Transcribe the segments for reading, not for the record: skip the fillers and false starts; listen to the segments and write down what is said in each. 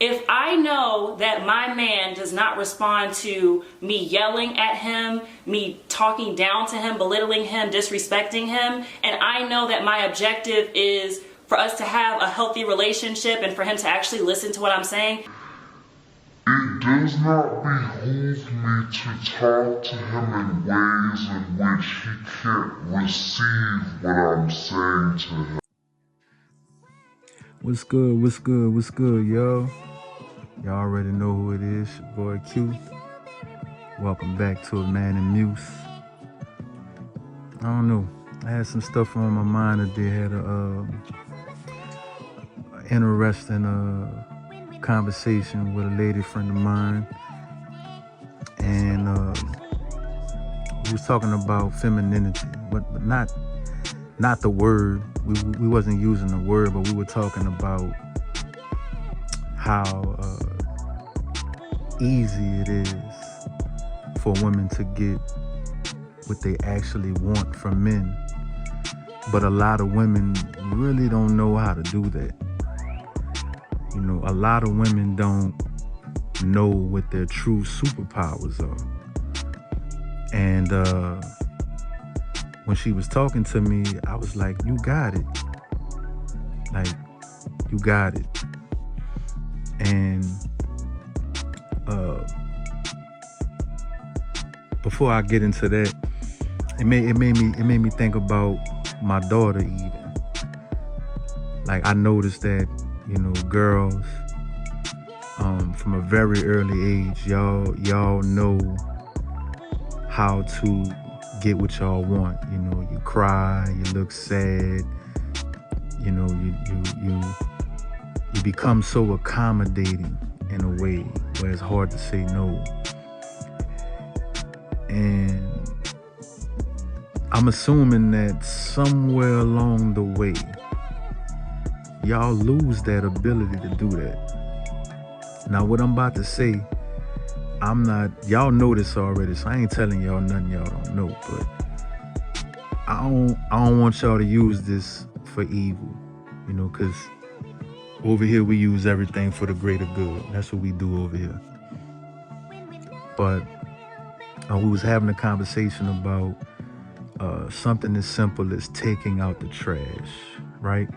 If I know that my man does not respond to me yelling at him, me talking down to him, belittling him, disrespecting him, and I know that my objective is for us to have a healthy relationship and for him to actually listen to what I'm saying, it does not behoove me to talk to him in ways in which he can't receive what I'm saying to him. What's good, what's good, what's good, yo? Y'all already know who it is, your boy Q. Welcome back to Man and Muse. I don't know, I had some stuff on my mind today. Had a interesting conversation with a lady friend of mine, and we was talking about femininity, but not the word. We wasn't using the word, but we were talking about how easy it is for women to get what they actually want from men, but a lot of women really don't know how to do that. You know, a lot of women don't know what their true superpowers are. And when she was talking to me, I was like, you got it. Like, you got it. And before I get into that, it made me think about my daughter even. Like, I noticed that, you know, girls, from a very early age, y'all know how to get what y'all want. You know, you cry, you look sad, you know, you become so accommodating in a way where it's hard to say no. And I'm assuming that somewhere along the way, y'all lose that ability to do that. Now, what I'm about to say, y'all know this already, so I ain't telling y'all nothing y'all don't know, but I don't want y'all to use this for evil, you know, because over here we use everything for the greater good. That's what we do over here. But we was having a conversation about something as simple as taking out the trash, right?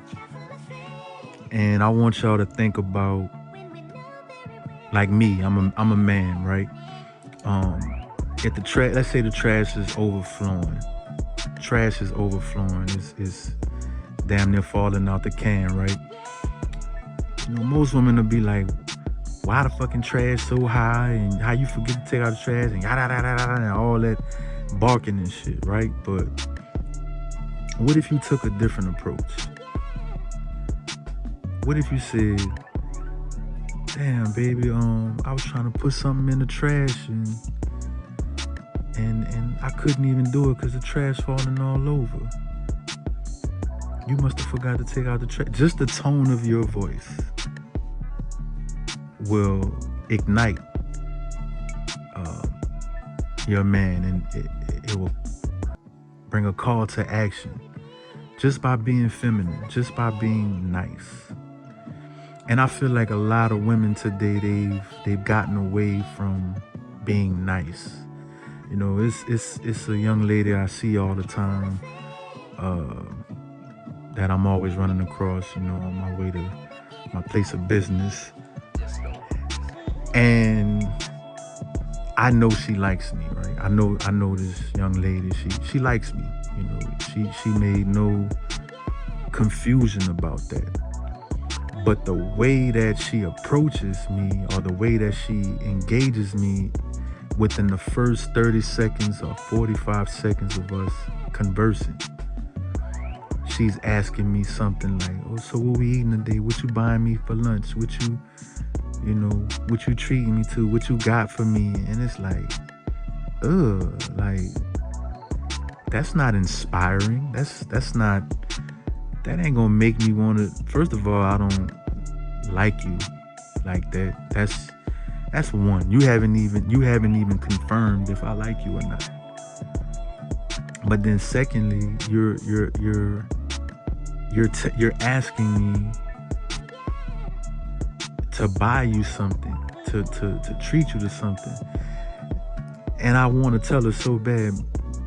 And I want y'all to think about, like me, I'm a man, right? If the let's say the trash is overflowing. Trash is overflowing. It's damn near falling out the can, right? You know, most women will be like, why the fucking trash so high, and how you forget to take out the trash, and yada yada yada, and all that barking and shit, right? But what if you took a different approach? What if you said, damn, baby, I was trying to put something in the trash and I couldn't even do it because the trash falling all over. You must have forgot to take out the trash. Just the tone of your voice will ignite your man, and it will bring a call to action just by being feminine, just by being nice. And I feel like a lot of women today, they've gotten away from being nice. You know, it's a young lady I see all the time that I'm always running across, you know, on my way to my place of business. And I know she likes me, right? I know this young lady, she likes me, you know, she made no confusion about that. But the way that she approaches me, or the way that she engages me within the first 30 seconds or 45 seconds of us conversing, she's asking me something like, oh, so what we eating today? What you buying me for lunch? What you treating me to? What you got for me? And it's like, like, that's not inspiring. That ain't gonna make me want to. First of all, I don't like you like that. That's one. You haven't even confirmed if I like you or not. But then secondly, you're asking me to buy you something, to treat you to something. And I want to tell her so bad,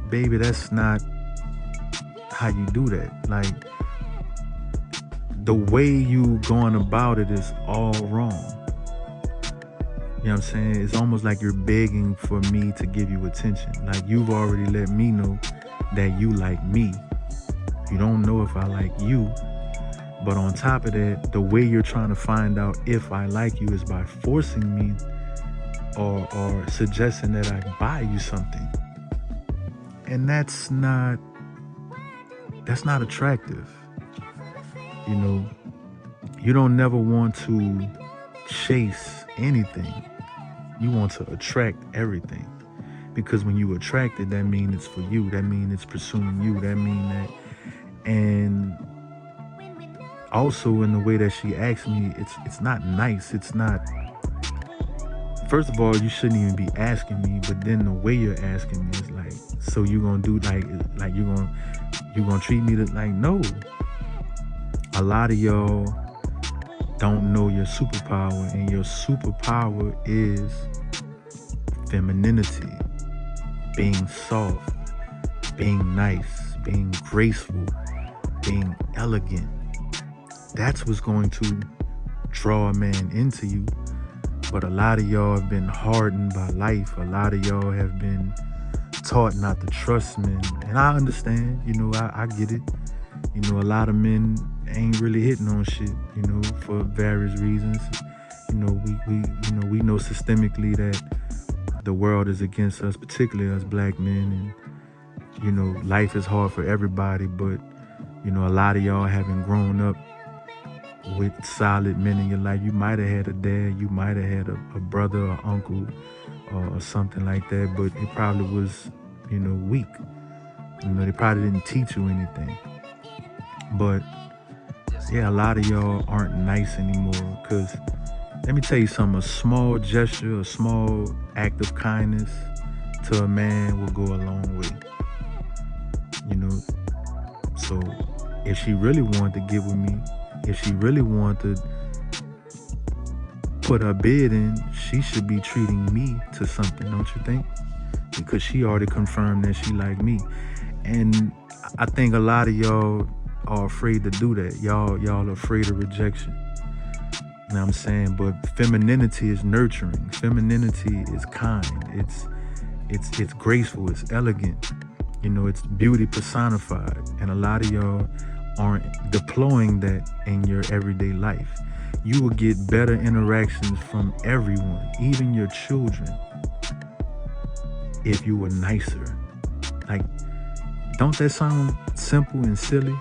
baby, that's not how you do that. Like, the way you going about it is all wrong. You know what I'm saying? It's almost like you're begging for me to give you attention. Like, you've already let me know that you like me. You don't know if I like you. But on top of that, the way you're trying to find out if I like you is by forcing me or suggesting that I buy you something. And that's not attractive. You know, you don't never want to chase anything. You want to attract everything. Because when you attract it, that means it's for you. That means it's pursuing you. That means that. And also in the way that she asked me, it's not nice. It's not. First of all, you shouldn't even be asking me. But then the way you're asking me is like, so you gonna do like you gonna treat me like, no. A lot of y'all don't know your superpower, and your superpower is femininity, being soft, being nice, being graceful, being elegant. That's what's going to draw a man into you. But a lot of y'all have been hardened by life. A lot of y'all have been taught not to trust men. And I understand, you know, I get it. You know, a lot of men ain't really hitting on shit, you know, for various reasons. You know, we know systemically that the world is against us, particularly us black men, and you know, life is hard for everybody. But you know, a lot of y'all haven't grown up with solid men in your life. You might have had a dad, you might have had a brother or uncle or something like that, but it probably was, you know, weak. You know, they probably didn't teach you anything. But yeah, a lot of y'all aren't nice anymore. Because let me tell you something, a small gesture, a small act of kindness to a man will go a long way. You know, so if she really wanted to get with me, if she really wanted to put her bid in, she should be treating me to something, don't you think? Because she already confirmed that she like me. And I think a lot of y'all are afraid to do that. Y'all are afraid of rejection. You know what I'm saying? But femininity is nurturing. Femininity is kind. It's graceful. It's elegant. You know, it's beauty personified. And a lot of y'all aren't deploying that in your everyday life. You will get better interactions from everyone, even your children, if you were nicer. Like, don't that sound simple and silly?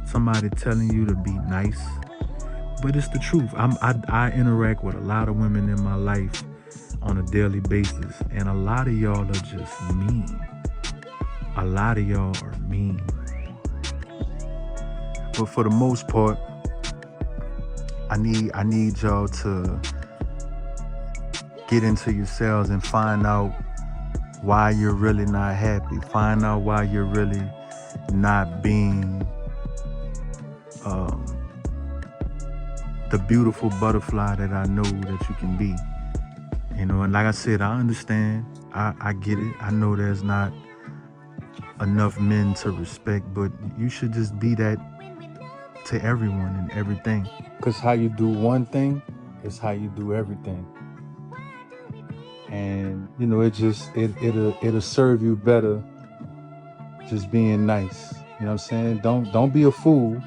Somebody telling you to be nice. But it's the truth. I interact with a lot of women in my life on a daily basis, and a lot of y'all are just mean. A lot of y'all are mean. But for the most part, I need y'all to get into yourselves and find out why you're really not happy. Find out why you're really not being the beautiful butterfly that I know that you can be. You know, and like I said, I understand. I get it. I know there's not enough men to respect, but you should just be that to everyone and everything. Because how you do one thing is how you do everything. And, you know, it'll serve you better just being nice. You know what I'm saying? Don't be a fool.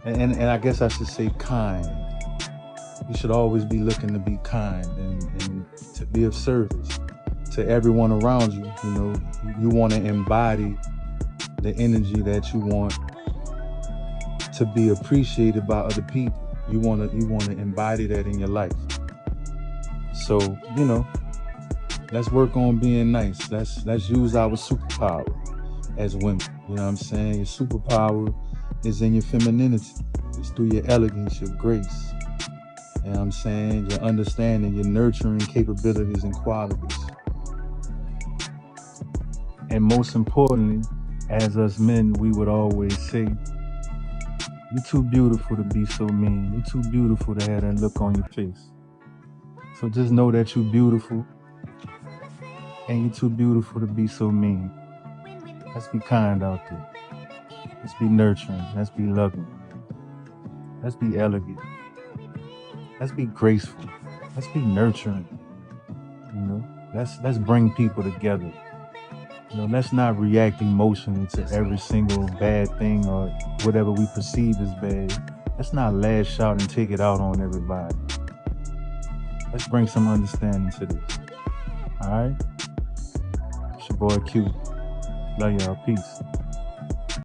And I guess I should say kind. You should always be looking to be kind and to be of service to everyone around you. You know, you want to embody the energy that you want to be appreciated by other people. You want to embody that in your life. So, you know, let's work on being nice. Let's use our superpower as women. You know what I'm saying? Your superpower is in your femininity. It's through your elegance, your grace. You know what I'm saying? Your understanding, your nurturing capabilities and qualities. And most importantly, as us men, we would always say, You're too beautiful to be so mean. You're too beautiful to have that look on your face. So just know that you're beautiful, and you're too beautiful to be so mean. Let's be kind out there. Let's be nurturing. Let's be loving. Let's be elegant. Let's be graceful. Let's be nurturing. You know, let's bring people together. You know, let's not react emotionally to every single bad thing or whatever we perceive as bad. Let's not lash out and take it out on everybody. Let's bring some understanding to this. All right? It's your boy Q. Love y'all. Peace.